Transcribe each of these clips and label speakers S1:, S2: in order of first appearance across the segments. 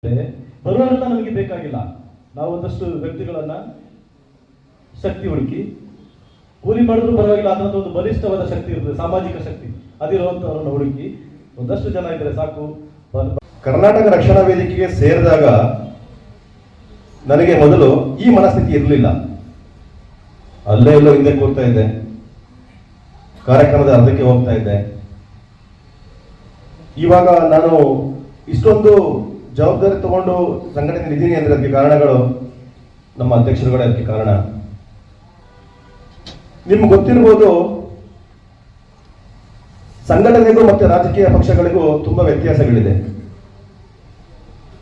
S1: ಬರುವಂತ ನಮಗೆ ಬೇಕಾಗಿಲ್ಲ. ನಾವು ಒಂದಷ್ಟು ವ್ಯಕ್ತಿಗಳನ್ನ ಶಕ್ತಿ ಹುಡುಕಿ ಕೂಲಿ ಮಾಡಿದ್ರು ಪರವಾಗಿಲ್ಲ, ಅದನ್ನ ಒಂದು ಬಲಿಷ್ಠವಾದ ಶಕ್ತಿ ಇರ್ತದೆ, ಸಾಮಾಜಿಕ ಶಕ್ತಿ ಅದಿರುವಂತವರನ್ನು ಹುಡುಕಿ ಒಂದಷ್ಟು ಜನ ಇದ್ರೆ ಸಾಕು.
S2: ಕರ್ನಾಟಕ ರಕ್ಷಣಾ ವೇದಿಕೆಗೆ ಸೇರಿದಾಗ ನನಗೆ ಮೊದಲು ಈ ಮನಸ್ಥಿತಿ ಇರಲಿಲ್ಲ. ಅಲ್ಲೇ ಎಲ್ಲೋ ಹಿಂದೆ ಕೂರ್ತಾ ಇದ್ದೆ, ಕಾರ್ಯಕ್ರಮದ ಅರ್ಧಕ್ಕೆ ಹೋಗ್ತಾ ಇದ್ದೆ. ಇವಾಗ ನಾನು ಇಷ್ಟೊಂದು ಜವಾಬ್ದಾರಿ ತಗೊಂಡು ಸಂಘಟನೆ ಇದ್ದೀನಿ ಅಂದ್ರೆ ಅದಕ್ಕೆ ಕಾರಣಗಳು ನಮ್ಮ ಅಧ್ಯಕ್ಷರುಗಳೇ ಅದಕ್ಕೆ ಕಾರಣ. ನಿಮ್ಗೆ ಗೊತ್ತಿರ್ಬೋದು, ಸಂಘಟನೆಗೂ ಮತ್ತೆ ರಾಜಕೀಯ ಪಕ್ಷಗಳಿಗೂ ತುಂಬಾ ವ್ಯತ್ಯಾಸಗಳಿದೆ.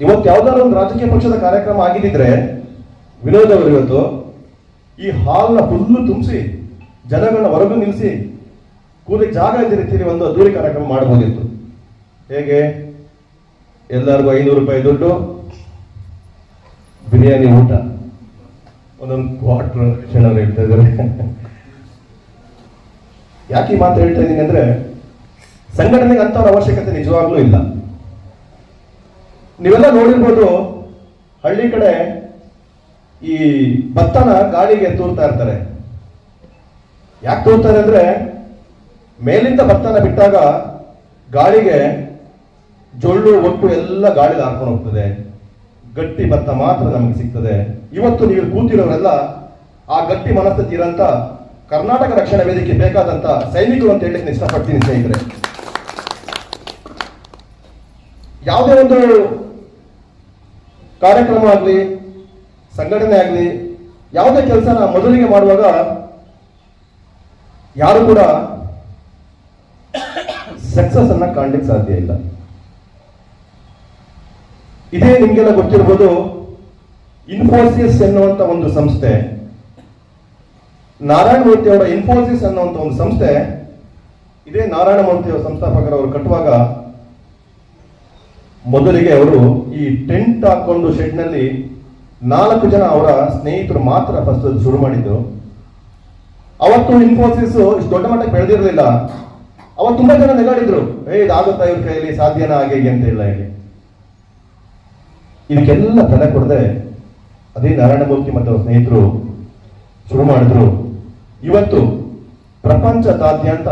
S2: ಇವತ್ತು ಯಾವ್ದಾದ್ರು ಒಂದು ರಾಜಕೀಯ ಪಕ್ಷದ ಕಾರ್ಯಕ್ರಮ ಆಗಿದ್ದಿದ್ರೆ ವಿನೋದ್ ಅವರು ಇವತ್ತು ಈ ಹಾಲ್ನ ಫುಲ್ಲು ತುಂಬಿಸಿ ಜನಗಳನ್ನ ಹೊರಗೂ ನಿಲ್ಲಿಸಿ ಕೂಲಿ ಜಾಗ ಇದ್ದ ರೀತಿಯಲ್ಲಿ ಒಂದು ಅದ್ದೂರಿ ಕಾರ್ಯಕ್ರಮ ಮಾಡಬಹುದಿತ್ತು. ಹೇಗೆ? ಎಲ್ಲರಿಗೂ 500 ರೂಪಾಯಿ ದುಡ್ಡು, ಬಿರಿಯಾನಿ ಊಟ, ಒಂದೊಂದು ಕ್ವಾರ್ಟರ್ ಕ್ಷಣರು ಹೇಳ್ತಾ ಇದ್ದಾರೆ. ಯಾಕೆ ಈ ಮಾತು ಹೇಳ್ತಾ ಇದ್ದೀನಿ ಅಂದ್ರೆ, ಸಂಘಟನೆಗೆ ಅಂತವರ ಅವಶ್ಯಕತೆ ನಿಜವಾಗ್ಲೂ ಇಲ್ಲ. ನೀವೆಲ್ಲ ನೋಡಿರ್ಬೋದು, ಹಳ್ಳಿ ಕಡೆ ಈ ಭತ್ತನ ಗಾಳಿಗೆ ತೂರ್ತಾ ಇರ್ತಾರೆ. ಯಾಕೆ ತೂರ್ತಾರೆ ಅಂದ್ರೆ, ಮೇಲಿಂದ ಭತ್ತನ ಬಿಟ್ಟಾಗ ಗಾಳಿಗೆ ಜೊಳ್ಳು ಒಟ್ಟು ಎಲ್ಲ ಗಾಳಿಗೆ ಹಾರ್ಕೊಂಡು ಹೋಗ್ತದೆ, ಗಟ್ಟಿ ಭತ್ತ ಮಾತ್ರ ನಮಗೆ ಸಿಗ್ತದೆ. ಇವತ್ತು ನೀವು ಕೂತಿರೋರೆಲ್ಲ ಆ ಗಟ್ಟಿ ಮನಸ್ಥಿತಿ ಇರಂತ ಕರ್ನಾಟಕ ರಕ್ಷಣಾ ವೇದಿಕೆ ಬೇಕಾದಂತ ಸೈನಿಕರು ಅಂತ ಹೇಳಿ ಇಷ್ಟಪಡ್ತೀನಿ ಸ್ನೇಹಿತರೆ. ಯಾವುದೇ ಒಂದು ಕಾರ್ಯಕ್ರಮ ಆಗಲಿ, ಸಂಘಟನೆ ಆಗಲಿ, ಯಾವುದೇ ಕೆಲಸನ ಮೊದಲಿಗೆ ಮಾಡುವಾಗ ಯಾರು ಕೂಡ ಸಕ್ಸಸ್ ಅನ್ನ ಕಾಣ್ಲಿಕ್ಕೆ ಸಾಧ್ಯ ಇಲ್ಲ. ಇದೇ ನಿಮ್ಗೆಲ್ಲ ಗೊತ್ತಿರ್ಬೋದು, ಇನ್ಫೋಸಿಸ್ ಎನ್ನುವಂತ ಒಂದು ಸಂಸ್ಥೆ, ನಾರಾಯಣ ಮೂರ್ತಿ ಅವರ ಇನ್ಫೋಸಿಸ್ ಅನ್ನುವಂತ ಒಂದು ಸಂಸ್ಥೆ, ಇದೇ ನಾರಾಯಣ ಮೂರ್ತಿ ಅವರ ಸಂಸ್ಥಾಪಕರವರು ಕಟ್ಟುವಾಗ ಮೊದಲಿಗೆ ಅವರು ಈ ಟೆಂಟ್ ಹಾಕೊಂಡು ಶೆಡ್ ನಲ್ಲಿ 4 ಜನ ಅವರ ಸ್ನೇಹಿತರು ಮಾತ್ರ ಫಸ್ಟ್ ಶುರು ಮಾಡಿದ್ದು. ಅವತ್ತು ಇನ್ಫೋಸಿಸ್ ಇಷ್ಟು ದೊಡ್ಡ ಮಟ್ಟಕ್ಕೆ ಬೆಳೆದಿರಲಿಲ್ಲ. ಅವತ್ತು ತುಂಬಾ ಜನ ನೆಗಾಡಿದ್ರು, ಇದಾಗುತ್ತಾ ಇವ್ರ ಕೈಯಲ್ಲಿ, ಸಾಧ್ಯನಾ ಹಾಗೆ ಅಂತ ಇಲ್ಲ. ಹೇಗೆ ಇದಕ್ಕೆಲ್ಲ ತಲೆ ಕೊಡದೆ ಅದೇ ನಾರಾಯಣಮೂರ್ತಿ ಮತ್ತು ಅವರ ಸ್ನೇಹಿತರು ಶುರು ಮಾಡಿದ್ರು. ಇವತ್ತು ಪ್ರಪಂಚದಾದ್ಯಂತ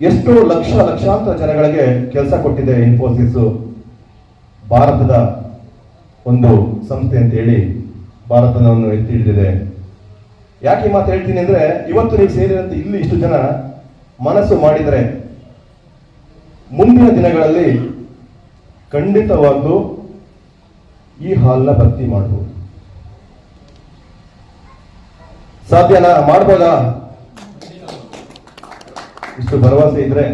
S2: ಎಷ್ಟೋ ಲಕ್ಷಾಂತರ ಜನಗಳಿಗೆ ಕೆಲಸ ಕೊಟ್ಟಿದೆ ಇನ್ಫೋಸಿಸ್. ಭಾರತದ ಒಂದು ಸಂಸ್ಥೆ ಅಂತ ಹೇಳಿ ಭಾರತವನ್ನು ಎತ್ತಿ ಹಿಡಿದಿದೆ. ಯಾಕೆ ಈ ಮಾತು ಹೇಳ್ತೀನಿ ಅಂದ್ರೆ, ಇವತ್ತು ನೀವು ಸೇರಿದಂತೆ ಇಲ್ಲಿ ಇಷ್ಟು ಜನ ಮನಸ್ಸು ಮಾಡಿದರೆ ಮುಂದಿನ ದಿನಗಳಲ್ಲಿ ಖಂಡಿತವಾಗ್ಲೂ ಈ ಹಾಲ್ನ ಭರ್ತಿ ಮಾಡಬಹುದು. ಸಾಧ್ಯನಾ? ಮಾಡ್ಬೋದಾ? ಇಷ್ಟು ಭರವಸೆ ಇದ್ರೆ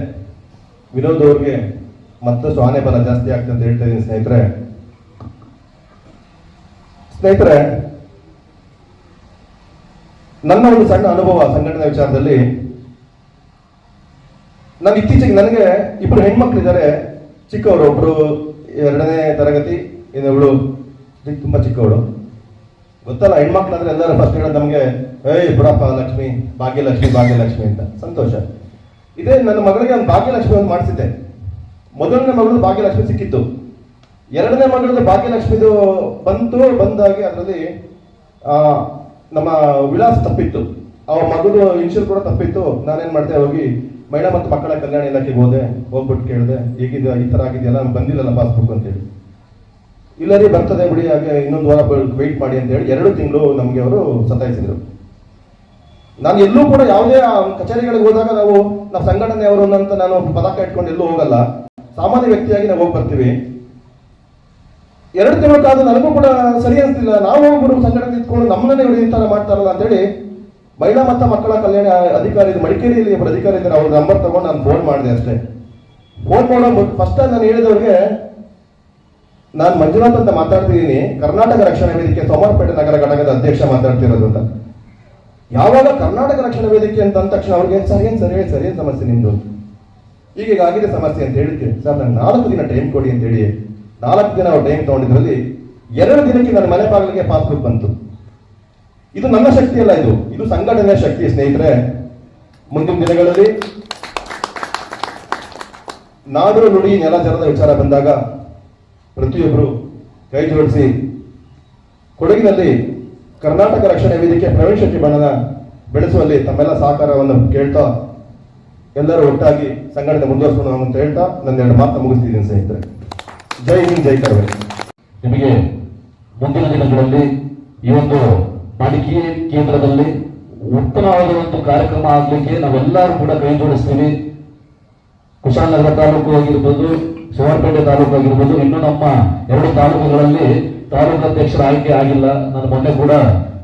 S2: ವಿನೋದ್ ಅವ್ರಿಗೆ ಮತ್ತಷ್ಟು ಆನೆ ಬಲ ಜಾಸ್ತಿ ಆಗ್ತದೆ ಅಂತ ಹೇಳ್ತಾ ಇದ್ದೀನಿ ಸ್ನೇಹಿತರೆ. ನನ್ನ ಒಂದು ಸಣ್ಣ ಅನುಭವ ಸಂಘಟನೆ ವಿಚಾರದಲ್ಲಿ, ನಾನು ಇತ್ತೀಚೆಗೆ ನನಗೆ 2 ಹೆಣ್ಮಕ್ಳಿದ್ದಾರೆ, ಚಿಕ್ಕವರು. ಒಬ್ರು 2ನೇ ತರಗತಿ, ಇನ್ನೊಬ್ಳು ತುಂಬಾ ಚಿಕ್ಕವಳು. ಗೊತ್ತಲ್ಲ, ಹೆಣ್ಮಕ್ಳು ಅಂದ್ರೆ ಎಲ್ಲರೂ ಫಸ್ಟ್ ಹೇಳೋದು ನಮ್ಗೆ, ಬುಡಪ್ಪ ಲಕ್ಷ್ಮಿ, ಭಾಗ್ಯಲಕ್ಷ್ಮಿ ಅಂತ. ಸಂತೋಷ. ಇದೇ ನನ್ನ ಮಗಳಿಗೆ ಒಂದು ಭಾಗ್ಯಲಕ್ಷ್ಮಿ ಒಂದು ಮಾಡಿಸಿದ್ದೆ. ಮೊದಲನೇ ಮಗಳದ್ದು ಭಾಗ್ಯಲಕ್ಷ್ಮಿ ಸಿಕ್ಕಿತ್ತು. 2ನೇ ಮಗಳದ್ದು ಭಾಗ್ಯಲಕ್ಷ್ಮಿದು ಬಂದಾಗಿ ಅದರಲ್ಲಿ ನಮ್ಮ ವಿಳಾಸ ತಪ್ಪಿತ್ತು, ಅವ್ರ ಮಗಳು ಇನ್ಶೂರ್ ಕೂಡ ತಪ್ಪಿತ್ತು. ನಾನೇನ್ ಮಾಡ್ದೆ, ಹೋಗಿ ಮಹಿಳಾ ಮತ್ತು ಮಕ್ಕಳ ಕಲ್ಯಾಣ ಇಲಾಖೆಗೆ ಹೋಗ್ಬಿಟ್ಟು ಕೇಳಿದೆ, ಹೇಗಿದೆ, ಈ ತರ ಆಗಿದೆಯಲ್ಲ, ಬಂದಿಲ್ಲಲ್ಲ ಪಾಸ್ಬುಕ್ ಅಂತ ಹೇಳಿ. ಇಲ್ಲ ರೀ, ಬರ್ತದೆ ಬಿಡಿ, ಹಾಗೆ ಇನ್ನೊಂದು ವಾರ ವೆಯ್ಟ್ ಮಾಡಿ ಅಂತ ಹೇಳಿ 2 ತಿಂಗಳು ನಮಗೆ ಅವರು ಸತಾಯಿಸಿದ್ರು. ನಾನು ಎಲ್ಲೂ ಕೂಡ ಯಾವುದೇ ಕಚೇರಿಗಳಿಗೆ ಹೋದಾಗ ನಾವು ಸಂಘಟನೆಯವರು ಅಂತ ನಾನು ಪದಕ ಇಟ್ಕೊಂಡು ಎಲ್ಲೂ ಹೋಗಲ್ಲ. ಸಾಮಾನ್ಯ ವ್ಯಕ್ತಿಯಾಗಿ ನಾವು ಹೋಗಿ ಬರ್ತೀವಿ. 2 ತಿಂಗಳ ಕಾಲ ನನಗೂ ಕೂಡ ಸರಿ ಅನಿಸ್ತಿಲ್ಲ. ನಾವು ಒಬ್ಬರು ಸಂಘಟನೆ ಇಟ್ಕೊಂಡು ನಮ್ಮನ್ನೇ ಇವರು ಈ ತರ ಮಾಡ್ತಾರಲ್ಲ ಅಂತ ಹೇಳಿ ಮಹಿಳಾ ಮತ್ತು ಮಕ್ಕಳ ಕಲ್ಯಾಣ ಅಧಿಕಾರಿ, ಮಡಿಕೇರಿಯಲ್ಲಿ ಒಬ್ಬರು ಅಧಿಕಾರಿ ಇದ್ದಾರೆ, ಅವ್ರ ನಂಬರ್ ತಗೊಂಡು ನಾನು ಫೋನ್ ಮಾಡಿದೆ ಅಷ್ಟೇ. ಫೋನ್ ಮಾಡೋ ಫಸ್ಟ್ ನಾನು ಹೇಳಿದವ್ರಿಗೆ, ನಾನು ಮಂಜುನಾಥ್ ಅಂತ ಮಾತಾಡ್ತಿದ್ದೀನಿ, ಕರ್ನಾಟಕ ರಕ್ಷಣಾ ವೇದಿಕೆ ಸೋಮವಾರಪೇಟೆ ನಗರ ಘಟಕದ ಅಧ್ಯಕ್ಷ ಮಾತಾಡ್ತಿರೋದು ಅಂತ. ಯಾವಾಗ ಕರ್ನಾಟಕ ರಕ್ಷಣಾ ವೇದಿಕೆ ಅಂತ ಅಂದ ತಕ್ಷಣ ಅವ್ರಿಗೆ ಸರಿ ಸಮಸ್ಯೆ ನಿಮ್ದು, ಈಗ ಆಗಿದೆ ಸಮಸ್ಯೆ ಅಂತ ಹೇಳಿದ್ದೆ. ಸರ್, ನಾನು 4 ದಿನ ಟೈಮ್ ಕೊಡಿ ಅಂತ ಹೇಳಿ 4 ದಿನ ಅವ್ರು ಟೈಮ್ ತಗೊಂಡಿದ್ರಲ್ಲಿ 2 ದಿನಕ್ಕೆ ನನ್ನ ಮನೆ ಬಾಗಿಲಿಗೆ ಪಾಸ್ಬುಕ್ ಬಂತು. ಇದು ನನ್ನ ಶಕ್ತಿ ಅಲ್ಲ, ಇದು ಸಂಘಟನೆಯ ಶಕ್ತಿ ಸ್ನೇಹಿತರೆ. ಮುಂದಿನ ದಿನಗಳಲ್ಲಿ ನಾಡು ನುಡಿ ನೆಲ ಜಲದ ವಿಚಾರ ಬಂದಾಗ ಪ್ರತಿಯೊಬ್ಬರು ಕೈ ಜೋಡಿಸಿ ಕೊಡಗಿನಲ್ಲಿ ಕರ್ನಾಟಕ ರಕ್ಷಣಾ ವೇದಿಕೆ ಪ್ರವೀಣ್ ಶೆಟ್ಟಿ ಬಣ್ಣನ ಬೆಳೆಸುವಲ್ಲಿ ತಮ್ಮೆಲ್ಲ ಸಹಕಾರವನ್ನು ಕೇಳ್ತಾ ಎಲ್ಲರೂ ಒಟ್ಟಾಗಿ ಸಂಘಟನೆ ಮುಂದುವರಿಸೋಣ ಅಂತ ಹೇಳ್ತಾ ನನ್ನ 2 ಮಾತನ್ನು ಮುಗಿಸ್ತಿದ್ದೀನಿ ಸ್ನೇಹಿತರೆ. ಜೈ ಹಿಂದ್, ಜೈ ಕರ್ನಾಟಕ.
S3: ನಿಮಗೆ ಮುಂದಿನ ದಿನಗಳಲ್ಲಿ ಈ ಒಂದು ಮಡಿಕೇರಿ ಕೇಂದ್ರದಲ್ಲಿ ಉತ್ತಮವಾದ ಒಂದು ಕಾರ್ಯಕ್ರಮ ಆಗಲಿಕ್ಕೆ ನಾವೆಲ್ಲರೂ ಕೂಡ ಕೈ ಜೋಡಿಸ್ತೀವಿ. ಕುಶಾಲನಗರ ತಾಲೂಕು ಆಗಿರ್ಬೋದು, ಸೋಮವಾರಪೇಟೆ ತಾಲೂಕು ಆಗಿರ್ಬೋದು, ಇನ್ನು ನಮ್ಮ 2 ತಾಲೂಕುಗಳಲ್ಲಿ ತಾಲೂಕು ಅಧ್ಯಕ್ಷರ ಆಯ್ಕೆ ಆಗಿಲ್ಲ. ನಾನು ಮೊನ್ನೆ ಕೂಡ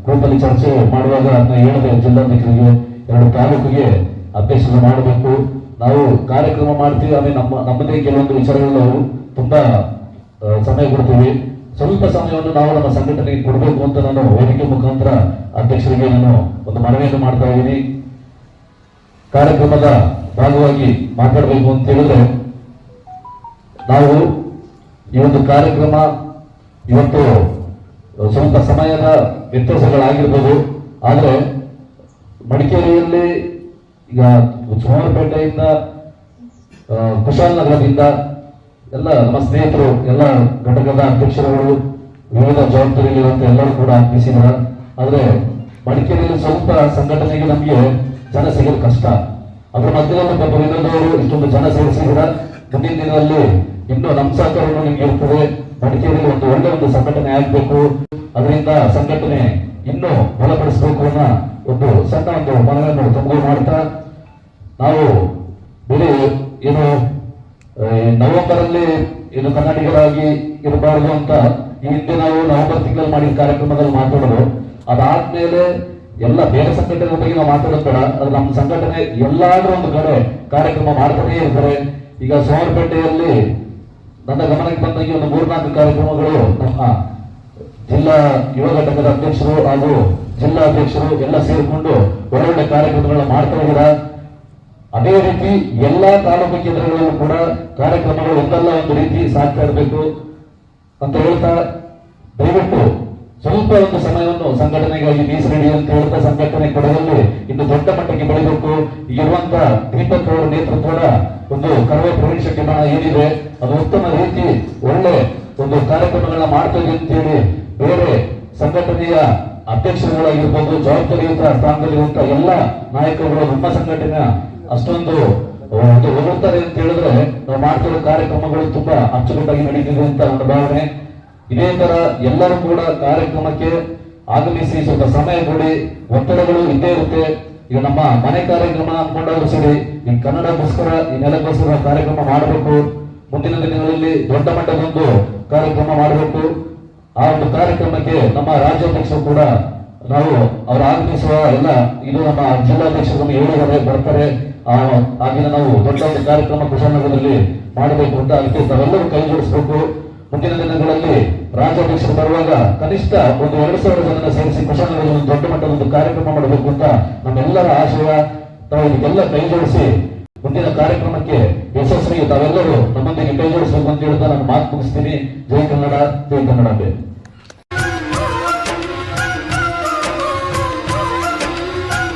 S3: ಗ್ರೂಪಲ್ಲಿ ಚರ್ಚೆ ಮಾಡುವಾಗ ಅದನ್ನ ಹೇಳಿದೆ, ಜಿಲ್ಲಾಧ್ಯಕ್ಷರಿಗೆ 2 ತಾಲೂಕಿಗೆ ಅಧ್ಯಕ್ಷರು ಮಾಡಬೇಕು. ನಾವು ಕಾರ್ಯಕ್ರಮ ಮಾಡ್ತೀವಿ, ಆಮೇಲೆ ನಮ್ಮದೇ ಕೆಲವೊಂದು ವಿಚಾರಗಳು ನಾವು ತುಂಬಾ ಸಮಯ ಕೊಡ್ತೀವಿ. ಸ್ವಲ್ಪ ಸಮಯವನ್ನು ನಾವು ನಮ್ಮ ಸಂಘಟನೆಗೆ ಕೊಡಬೇಕು ಅಂತ ನಾನು ವೇದಿಕೆ ಮುಖಾಂತರ ಅಧ್ಯಕ್ಷರಿಗೆ ನಾನು ಒಂದು ಮನವಿಯನ್ನು ಮಾಡ್ತಾ ಇದ್ದೀನಿ. ಕಾರ್ಯಕ್ರಮದ ಭಾಗವಾಗಿ ಮಾತಾಡಬೇಕು ಅಂತ ಹೇಳಿದ್ರೆ, ನಾವು ಈ ಒಂದು ಕಾರ್ಯಕ್ರಮ ಇವತ್ತು ಸ್ವಲ್ಪ ಸಮಯದ ವ್ಯತ್ಯಾಸಗಳಾಗಿರ್ಬೋದು, ಆದರೆ ಮಡಿಕೇರಿಯಲ್ಲಿ ಈಗ ಸೋಮವಾರಪೇಟೆಯಿಂದ ಕುಶಾಲನಗರದಿಂದ ಎಲ್ಲ ನಮ್ಮ ಸ್ನೇಹಿತರು, ಎಲ್ಲ ಘಟಕದ ಅಧ್ಯಕ್ಷರುಗಳು, ವಿವಿಧ ಜವಾಬ್ದಾರಿಗಳಿರುವಂತ ಎಲ್ಲರೂ ಕೂಡ ಆಗ್ಮಿಸಿದ್ರ. ಆದ್ರೆ ಮಡಿಕೇರಿಯಲ್ಲಿ ಸ್ವಲ್ಪ ಸಂಘಟನೆಗೆ ನಮಗೆ ಜನ ಸಿಗೋದು ಕಷ್ಟ. ಅದ್ರ ಮಧ್ಯದಲ್ಲಿ ಪಾಪ ವಿನೋದವರು ಇಷ್ಟೊಂದು ಜನ ಸೇರಿಸಿದ್ರ. ಮುಂದಿನ ದಿನದಲ್ಲಿ ಇನ್ನೂ ನಮ್ಮ ಸಹಕಾರವನ್ನು ನಿಮ್ಗೆ ಇರ್ತದೆ. ಮಡಿಕೇರಿಯಲ್ಲಿ ಒಂದು ಒಳ್ಳೆ ಒಂದು ಸಂಘಟನೆ ಆಗ್ಬೇಕು, ಅದರಿಂದ ಸಂಘಟನೆ ಇನ್ನೂ ಬಲಪಡಿಸಬೇಕು ಅನ್ನೋ ಒಂದು ಸಣ್ಣ ಒಂದು ಮನವಿಯನ್ನು ತಮಗೂ ಮಾಡ್ತಾ, ನಾವು ಬೇರೆ ಏನು ನವೆಂಬರ್ ಅಲ್ಲಿ ಏನು ಕನ್ನಡಿಗರಾಗಿ ಇರಬಾರ್ದು ಅಂತ ಈ ಹಿಂದೆ ನಾವು ನವೆಂಬರ್ ತಿಂಗಳಲ್ಲಿ ಮಾಡಿದ ಕಾರ್ಯಕ್ರಮದಲ್ಲಿ ಮಾತಾಡೋದು. ಅದಾದ್ಮೇಲೆ ಎಲ್ಲ ಬೇರೆ ಸಂಘಟನೆ ಬಗ್ಗೆ ನಾವು ಮಾತಾಡೋದು ಬೇಡ, ಅದು ನಮ್ಮ ಸಂಘಟನೆ ಎಲ್ಲಾದ್ರೂ ಒಂದು ಕಡೆ ಕಾರ್ಯಕ್ರಮ ಮಾಡ್ತಾನೇ ಇರ್ತಾರೆ. ಈಗ ಸೋಮವಾರಪೇಟೆಯಲ್ಲಿ ನನ್ನ ಗಮನಕ್ಕೆ ಬಂದಾಗ ಒಂದು 3-4 ಕಾರ್ಯಕ್ರಮಗಳು ನಮ್ಮ ಜಿಲ್ಲಾ ಯುವ ಘಟಕದ ಅಧ್ಯಕ್ಷರು ಹಾಗೂ ಜಿಲ್ಲಾ ಅಧ್ಯಕ್ಷರು ಎಲ್ಲ ಸೇರಿಕೊಂಡು ಒಳ್ಳೊಳ್ಳೆ ಕಾರ್ಯಕ್ರಮಗಳನ್ನ ಮಾಡ್ತಾ ಇದ್ದಾರೆ. ಅದೇ ರೀತಿ ಎಲ್ಲಾ ತಾಲೂಕು ಕೇಂದ್ರಗಳಲ್ಲೂ ಕೂಡ ಕಾರ್ಯಕ್ರಮಗಳು ಒಂದಲ್ಲ ಒಂದು ರೀತಿ ಸಾಗ್ತಾ ಇರಬೇಕು ಅಂತ ಹೇಳ್ತಾ, ದಯವಿಟ್ಟು ಸ್ವಲ್ಪ ಒಂದು ಸಮಯವನ್ನು ಸಂಘಟನೆಗಾಗಿ ಮೀಸಲಿಡಿ ಅಂತ ಹೇಳ್ತಾ, ಸಂಘಟನೆ ಕೊಡದಲ್ಲಿ ಇನ್ನು ದೊಡ್ಡ ಮಟ್ಟಕ್ಕೆ ಬೆಳಿಬೇಕು. ಇರುವಂತ ದೀಪಕ್ ಅವರ ನೇತೃತ್ವದ ಒಂದು ಕರವೇ ಪ್ರವೀಣ್ ಶೆಟ್ಟಿ ಬಣ ಏನಿದೆ, ಅದು ಉತ್ತಮ ರೀತಿ ಒಳ್ಳೆ ಒಂದು ಕಾರ್ಯಕ್ರಮಗಳನ್ನ ಮಾಡ್ತಾ ಇದೆ ಅಂತ ಹೇಳಿ ಬೇರೆ ಸಂಘಟನೆಯ ಅಧ್ಯಕ್ಷರುಗಳಾಗಿರ್ಬೋದು, ಜವಾಬ್ದಾರಿಯುತ ಸ್ಥಾನದಲ್ಲಿರುವಂತ ಎಲ್ಲ ನಾಯಕರುಗಳು ನಮ್ಮ ಸಂಘಟನೆ ಅಷ್ಟೊಂದು ಹೋಗುತ್ತಾರೆ ಅಂತ ಹೇಳಿದ್ರೆ, ನಾವು ಮಾಡ್ತಿರೋ ಕಾರ್ಯಕ್ರಮಗಳು ತುಂಬಾ ಅಚ್ಚುಕಟ್ಟಾಗಿ ನಡೀತಿದೆ ಅಂತ ನನ್ನ ಭಾವನೆ. ಇದೇ ತರ ಎಲ್ಲರೂ ಕೂಡ ಕಾರ್ಯಕ್ರಮಕ್ಕೆ ಆಗಮಿಸಿ ಸ್ವಲ್ಪ ಸಮಯ ಕೊಡಿ. ಒತ್ತಡಗಳು ಇದ್ದೇ ಇರುತ್ತೆ. ಈಗ ನಮ್ಮ ಮನೆ ಕಾರ್ಯಕ್ರಮ ಅನ್ಕೊಂಡಾದ್ರು ಸರಿ, ಈ ಕನ್ನಡಕ್ಕೋಸ್ಕರ, ಈ ನೆಲಕ್ಕೋಸ್ಕರ ಕಾರ್ಯಕ್ರಮ ಮಾಡಬೇಕು. ಮುಂದಿನ ದಿನಗಳಲ್ಲಿ ದೊಡ್ಡ ಮಟ್ಟದೊಂದು ಕಾರ್ಯಕ್ರಮ ಮಾಡಬೇಕು. ಆ ಒಂದು ಕಾರ್ಯಕ್ರಮಕ್ಕೆ ನಮ್ಮ ರಾಜ್ಯಾಧ್ಯಕ್ಷರು ಕೂಡ ನಾವು ಅವರು ಆಗಮಿಸುವ ಎಲ್ಲ ಇದು ನಮ್ಮ ಜಿಲ್ಲಾಧ್ಯಕ್ಷರು ಹೇಳಿದರೆ ಬರ್ತಾರೆ. ಆ ದಿನ ನಾವು ದೊಡ್ಡ ಒಂದು ಕಾರ್ಯಕ್ರಮ ಕುಶಾಲನಗರದಲ್ಲಿ ಮಾಡಬೇಕು ಅಂತ, ಅದಕ್ಕೆ ತಾವೆಲ್ಲರೂ ಕೈ ಜೋಡಿಸಬೇಕು. ಮುಂದಿನ ದಿನಗಳಲ್ಲಿ ರಾಜ್ಯಾಧ್ಯಕ್ಷರು ಬರುವಾಗ ಕನಿಷ್ಠ ಒಂದು 2,000 ಜನನ ಸೇರಿಸಿ ಕುಶಾಲನಗರದಲ್ಲಿ ಒಂದು ದೊಡ್ಡ ಮಟ್ಟದ ಒಂದು ಕಾರ್ಯಕ್ರಮ ಮಾಡಬೇಕು ಅಂತ ನಮ್ಮೆಲ್ಲರ ಆಶಯ. ತಾವು ಇದಕ್ಕೆಲ್ಲ ಕೈ ಜೋಡಿಸಿ ಮುಂದಿನ ಕಾರ್ಯಕ್ರಮಕ್ಕೆ ಯಶಸ್ವಿಗೆ ತಾವೆಲ್ಲರೂ ನಮ್ಮೊಂದಿಗೆ ಕೈ ಜೋಡಿಸಬೇಕು ಅಂತ ಹೇಳ್ತಾ ನಾನು ಮಾತು ಮುಗಿಸ್ತೀನಿ. ಜೈ ಕನ್ನಡ, ಜೈ ಕನ್ನಡ.